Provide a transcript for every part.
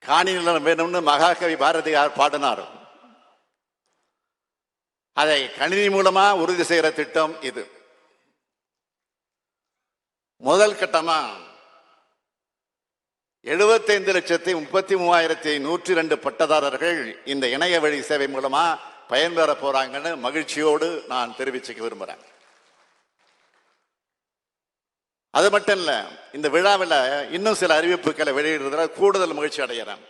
காணி நிலம் வேணும்னு மகாகவி பாரதியார் பாடினார். அதை கணினி மூலமா உறுதி செய்யற திட்டம் இது. முதல் கட்டமா 75,33,102 பட்டதாரர்கள் இந்த இணைய வழி சேவை மூலமா பயன்பெற போறாங்கன்னு மகிழ்ச்சியோடு நான் தெரிவிச்சுக்க விரும்புறேன். அது மட்டும் இல்ல, இந்த விழாவில் இன்னும் சில அறிவிப்புகளை வெளியிடுறதுல கூடுதல் மகிழ்ச்சி அடைகிறேன்.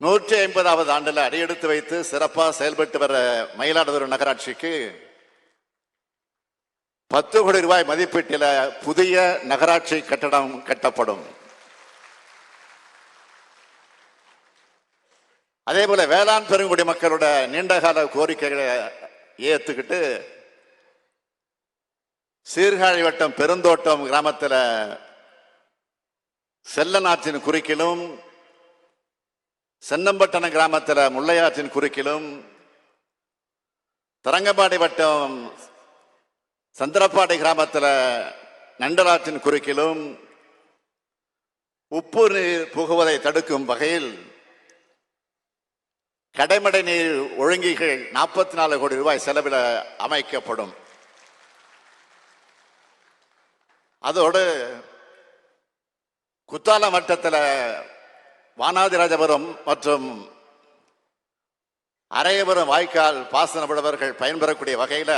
150வது ஆண்டுல அடியெடுத்து வைத்து சிறப்பாக செயல்பட்டு வர மயிலாடுதுறை நகராட்சிக்கு 10 கோடி ரூபாய் மதிப்பீட்டில் புதிய நகராட்சி கட்டடம் கட்டப்படும். அதே போல வேளாண் பெருங்குடி மக்களோட நீண்டகால கோரிக்கைகளை ஏற்றுக்கிட்டு சீர்காழி வட்டம் பெருந்தோட்டம் கிராமத்தில் செல்லநாற்றின் குறுக்கிலும், சென்னம்பட்டணம் கிராமத்தில் முல்லையாற்றின் குறுக்கிலும், தரங்கம்பாடி வட்டம் சந்திரப்பாடி கிராமத்தில் நண்டலாற்றின் குறுக்கிலும் உப்பு நீர் புகுவதை தடுக்கும் வகையில் கடைமடை நீர் ஒழுங்கிகள் 44 கோடி ரூபாய் செலவில் அமைக்கப்படும். அதோடு குத்தாலம் வட்டத்தில் வானாதிராஜபுரம் மற்றும் அரையபுரம் வாய்க்கால் பாசன விடவர்கள் பயன்பெறக்கூடிய வகையில்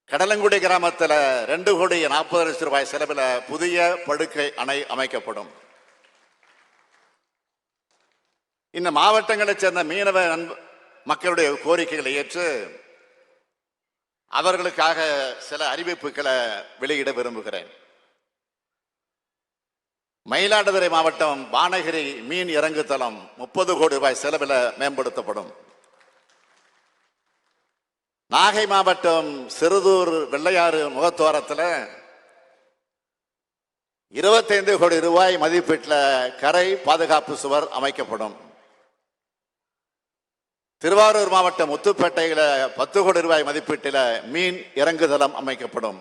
கடலங்குடி கிராமத்தில் 2 கோடி 40 லட்சம் ரூபாய் செலவில் புதிய படுக்கை அணை அமைக்கப்படும். இந்த மாவட்டங்களைச் சேர்ந்த மீனவ மக்களுடைய கோரிக்கைகளை ஏற்று அவர்களுக்காக சில அறிவிப்புகளை வெளியிட விரும்புகிறேன். மயிலாடுதுறை மாவட்டம் வானகிரி மீன் இறங்கு தளம் 30 கோடி ரூபாய் செலவில் மேம்படுத்தப்படும். நாகை மாவட்டம் சிறுதூர் வெள்ளையாறு முகத்துவாரத்தில் 25 கோடி ரூபாய் மதிப்பீட்டில் கரை பாதுகாப்பு சுவர் அமைக்கப்படும். திருவாரூர் மாவட்டம் முத்துப்பேட்டையில் 10 கோடி ரூபாய் மதிப்பீட்டில் மீன் இறங்குதளம் அமைக்கப்படும்.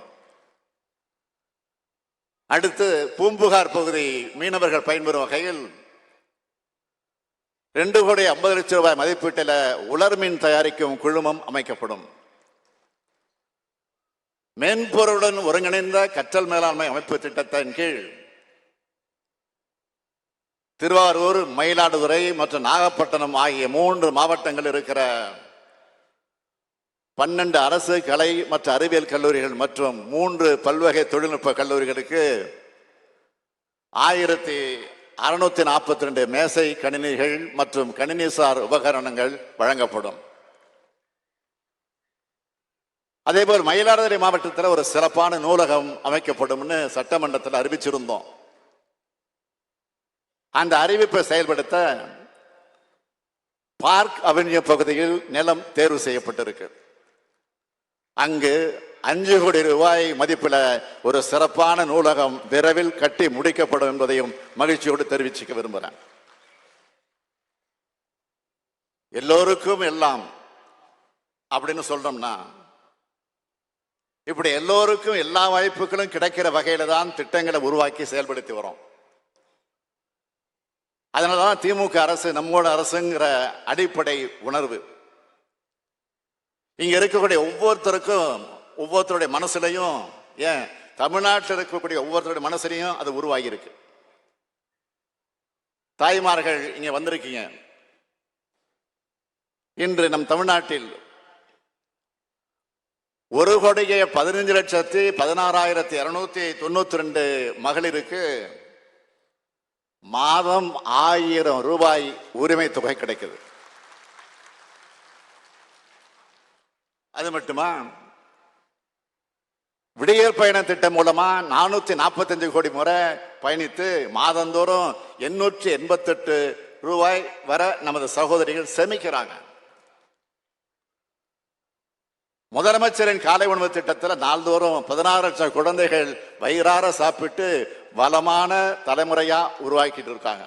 அடுத்து பூம்புகார் பகுதி மீனவர்கள் பயன்பெறும் வகையில் 2 கோடி 50 லட்சம் ரூபாய் மதிப்பீட்டில் உலர் மீன் தயாரிக்கும் குழுமம் அமைக்கப்படும். மென்பொருளுடன் ஒருங்கிணைந்த கற்றல் மேலாண்மை அமைப்பு திட்டத்தின் கீழ் திருவாரூர், மயிலாடுதுறை மற்றும் நாகப்பட்டினம் ஆகிய 3 மாவட்டங்கள் இருக்கிற 12 அரசு கலை மற்றும் அறிவியல் கல்லூரிகள் மற்றும் 3 பல்வகை தொழில்நுட்ப கல்லூரிகளுக்கு 1642 மேசை கணினிகள் மற்றும் கணினிசார் உபகரணங்கள் வழங்கப்படும். அதேபோல் மயிலாடுதுறை மாவட்டத்தில் ஒரு சிறப்பான நூலகம் அமைக்கப்படும் சட்டமன்றத்தில் அறிவிச்சிருந்தோம். அந்த அறிவிப்பை செயல்படுத்த பார்க் அவென்யூ பகுதியில் நிலம் தேர்வு செய்யப்பட்டிருக்கு. அங்கு 5 கோடி ரூபாய் மதிப்பில் ஒரு சிறப்பான நூலகம் விரைவில் கட்டி முடிக்கப்படும் என்பதையும் மகிழ்ச்சியோடு தெரிவிச்சுக்க விரும்புகிறேன். எல்லோருக்கும் எல்லாம் அப்படின்னு சொல்றோம்னா, இப்படி எல்லோருக்கும் எல்லா வாய்ப்புகளும் கிடைக்கிற வகையில தான் திட்டங்களை உருவாக்கி செயல்படுத்தி வரோம். அதனாலதான் திமுக அரசு நம்மோட அரசுங்கிற அடிப்படை உணர்வு இங்க இருக்கக்கூடிய ஒவ்வொருத்தருடைய மனசுலையும், ஏன் தமிழ்நாட்டில் இருக்கக்கூடிய ஒவ்வொருத்தருடைய மனசுலையும் அது உருவாகி இருக்கு. தாய்மார்கள் இங்க வந்திருக்கீங்க. இன்று நம் தமிழ்நாட்டில் 1,15,16,292 மகளிருக்கு மாதம் 1000 ரூபாய் உரிமை தொகை கிடைக்குது. அது மட்டுமா, விடியற் பயண திட்டம் மூலமா 445 கோடி முறை பயணித்து மாதந்தோறும் 888 ரூபாய் வர நமது சகோதரிகள் சேமிக்கிறாங்க. முதலமைச்சரின் காலை உணவு திட்டத்தில் நாள்தோறும் 16 லட்சம் குழந்தைகள் வயிறார சாப்பிட்டு வளமான தலைமுறையா உருவாக்கிட்டு இருக்காங்க.